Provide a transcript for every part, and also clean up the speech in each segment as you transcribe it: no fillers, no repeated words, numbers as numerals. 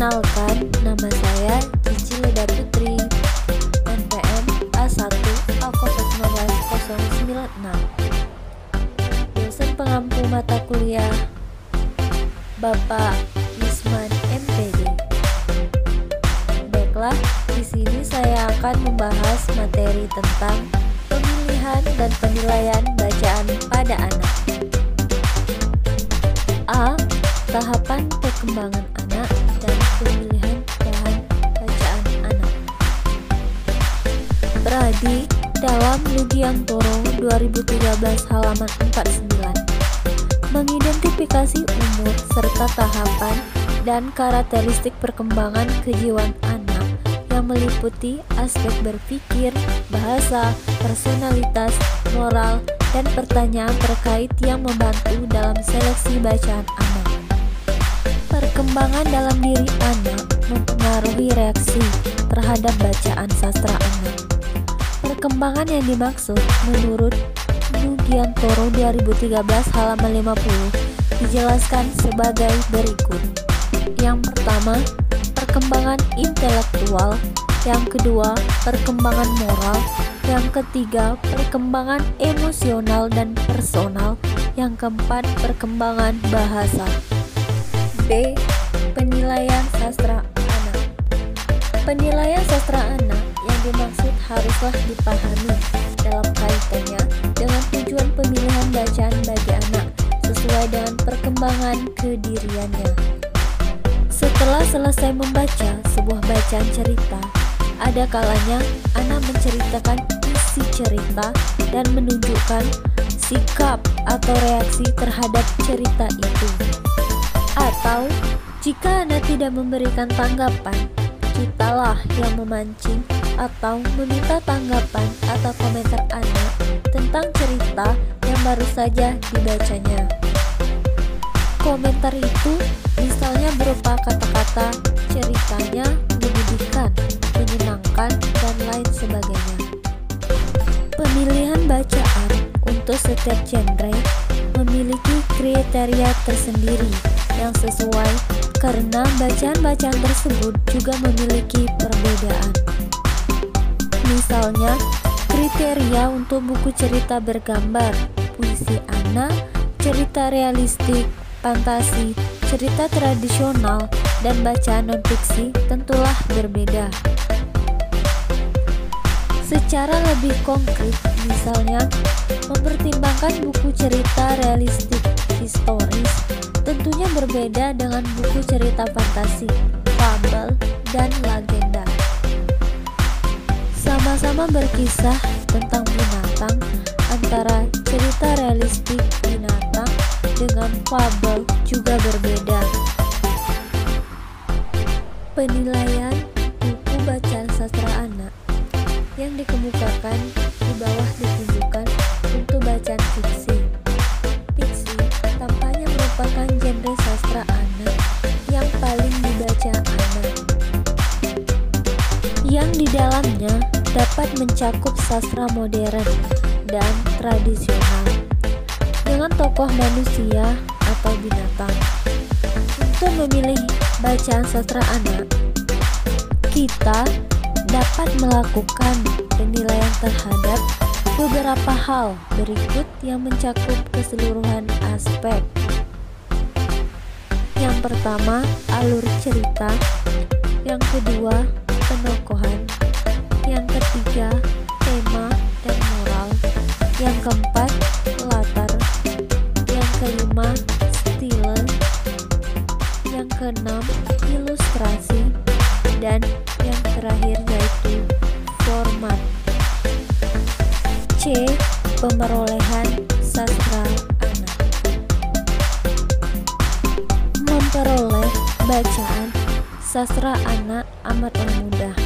Perkenalkan, nama saya Cici Leda Putri, NPM A1A/096. Dosen pengampu mata kuliah Bapak Isman MPD. Baiklah, di sini saya akan membahas materi tentang pemilihan dan penilaian bacaan pada anak. A. Tahapan perkembangan anak dan pemilihan bahan bacaan anak. Peradi dalam Lugiantoro 2013 halaman 49 mengidentifikasi umur serta tahapan dan karakteristik perkembangan kejiwaan anak yang meliputi aspek berpikir, bahasa, personalitas, moral, dan pertanyaan terkait yang membantu dalam seleksi bacaan anak. Perkembangan dalam diri anak mempengaruhi reaksi terhadap bacaan sastra anak. Perkembangan yang dimaksud menurut Lugiantoro 2013 halaman 50 dijelaskan sebagai berikut. Yang pertama, perkembangan intelektual. Yang kedua, perkembangan moral. Yang ketiga, perkembangan emosional dan personal. Yang keempat, perkembangan bahasa. B. Penilaian sastra anak. Penilaian sastra anak yang dimaksud haruslah dipahami dalam kaitannya dengan tujuan pemilihan bacaan bagi anak sesuai dengan perkembangan kediriannya. Setelah selesai membaca sebuah bacaan cerita, ada kalanya anak menceritakan isi cerita dan menunjukkan sikap atau reaksi terhadap cerita itu. Atau jika anak tidak memberikan tanggapan, kitalah yang memancing atau meminta tanggapan atau komentar anak tentang cerita yang baru saja dibacanya. Komentar itu misalnya berupa kata-kata ceritanya menyedihkan, menyenangkan, dan lain sebagainya. Pemilihan bacaan untuk setiap genre memiliki kriteria tersendiri yang sesuai karena bacaan-bacaan tersebut juga memiliki perbedaan. Misalnya, kriteria untuk buku cerita bergambar, puisi anak, cerita realistik, fantasi, cerita tradisional, dan bacaan non-fiksi tentulah berbeda. Secara lebih konkret, misalnya, mempertimbangkan buku cerita realistik historis tentunya berbeda dengan buku cerita fantasi, fabel, dan legenda. Sama-sama berkisah tentang binatang, antara cerita realistik binatang dengan fabel juga berbeda. Penilaian buku bacaan sastra anak yang dikemukakan di bawah ditunjukkan untuk bacaan fiksi. Fiksi tampaknya merupakan genre sastra anak yang paling dibaca anak, yang di dalamnya dapat mencakup sastra modern dan tradisional dengan tokoh manusia atau binatang. Untuk memilih bacaan sastra anak, kita dapat melakukan penilaian terhadap beberapa hal berikut yang mencakup keseluruhan aspek. Yang pertama, alur cerita. Yang kedua, penokohan. Yang ketiga, tema dan moral. Yang keempat, latar. Yang kelima, stile. Yang keenam, ilustrasi. Dan yang terakhir yaitu format. C. Pemerolehan sastra anak. Memperoleh bacaan sastra anak amatlah mudah.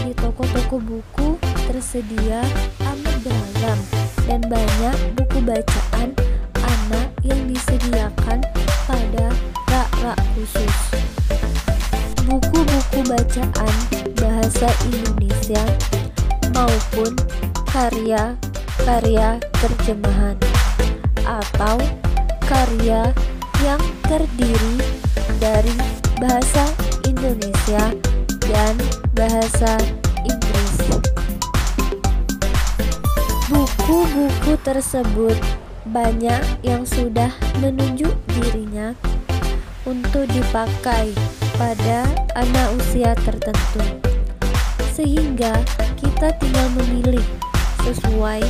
Di toko-toko buku tersedia amat beragam dan banyak buku bacaan anak yang disediakan pada rak-rak khusus. Buku-buku bacaan bahasa Indonesia maupun karya-karya terjemahan atau karya yang terdiri dari bahasa Indonesia Indonesia dan bahasa Inggris. Buku-buku tersebut banyak yang sudah menunjuk dirinya untuk dipakai pada anak usia tertentu, sehingga kita tinggal memilih sesuai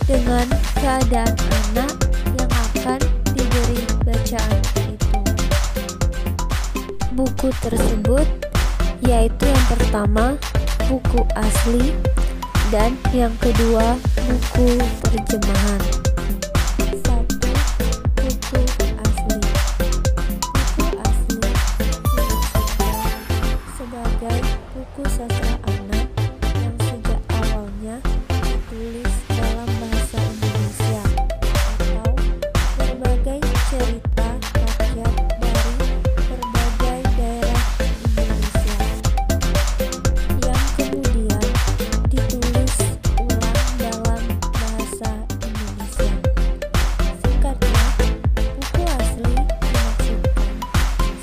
dengan keadaan anak yang akan diberi bacaan itu. Buku tersebut yaitu yang pertama buku asli dan yang kedua buku terjemahan. 1. Buku asli. Buku asli dimaksudkan sebagai buku sastra anak yang sejak awalnya ditulis dalam bahasa Indonesia atau berbagai cerita rakyat dari berbagai daerah Indonesia yang kemudian ditulis ulang dalam bahasa Indonesia. Singkatnya, buku asli dimaksudkan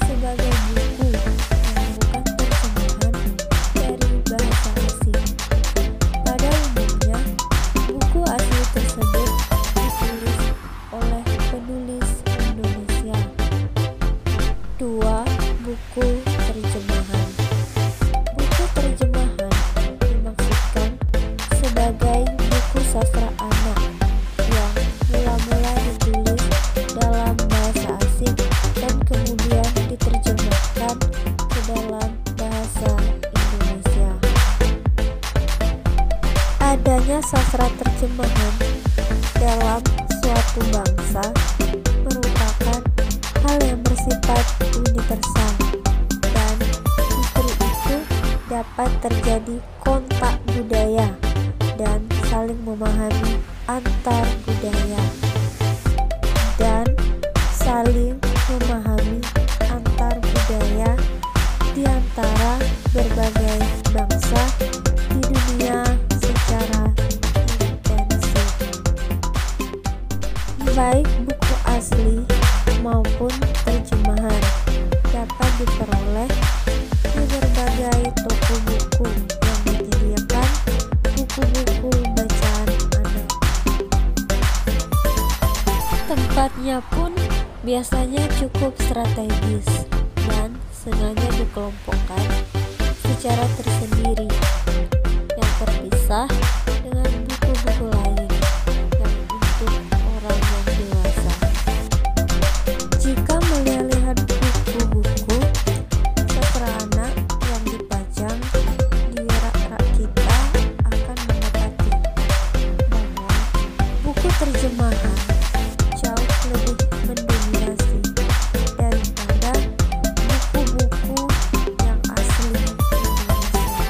sebagai buku yang bukan terjemahan dari bahasa asing. Pada umumnya, buku asli tersebut ditulis oleh penulis Indonesia. 2. Buku terjemahan. Buku terjemahan dimaksudkan sebagai buku sastra anak yang mula-mula ditulis dalam bahasa asing dan kemudian diterjemahkan ke dalam bahasa Indonesia. Adanya sastra terjemahan dalam suatu bangsa merupakan hal yang bersifat universal, dan justru itu dapat terjadi kontak budaya dan saling memahami antar budaya dan saling memahami antar budaya di antara berbagai bangsa di dunia secara intensif. Baik buku asli maupun terjemahan dapat diperoleh di berbagai toko buku yang menyediakan buku-buku bacaan anak. Tempatnya pun biasanya cukup strategis dan sengaja dikelompokkan secara tersendiri yang terpisah dengan buku-buku lain yang untuk orang yang dewasa. Jika melihat buku-buku sastra anak yang dipajang di rak-rak kita akan mendapati bahwa buku terjemahan jauh lebih mendominasi daripada buku-buku yang asli Indonesia.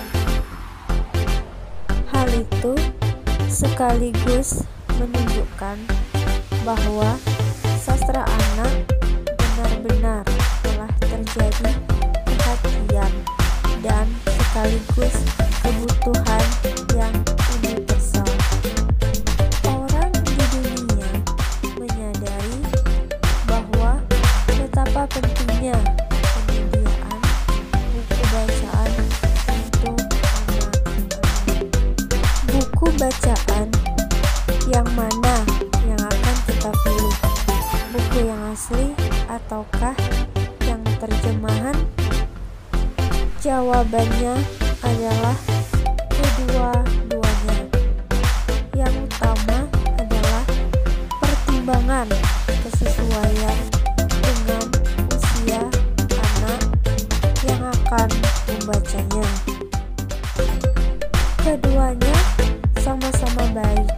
Hal itu sekaligus menunjukkan bahwa sastra anak benar-benar telah terjadi perhatian dan sekaligus kebutuhan yang universal. Orang di dunia menyadari bahwa betapa pentingnya penyediaan buku bacaan untuk anak-anak. Buku bacaan yang mana yang akan kita pilih? Buku yang asli ataukah yang terjemahan? Jawabannya adalah kedua-duanya. Yang utama adalah pertimbangan kesesuaian dengan usia anak yang akan membacanya. Keduanya sama-sama baik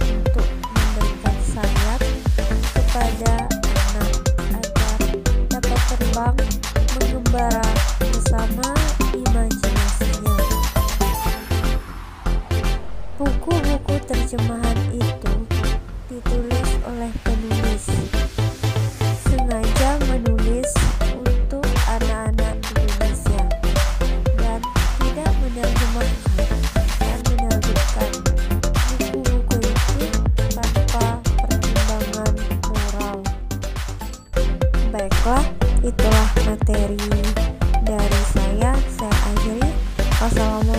untuk memberikan sayap kepada anak agar dapat terbang mengembara bersama imajinasinya. Buku-buku terjemahan itu ditulis oleh penulis, sengaja menulis untuk anak-anak Indonesia dan tidak menerjemahkan dan menerbitkan buku-buku itu tanpa pertimbangan moral. Baiklah, itulah materi dari saya. Assalamualaikum.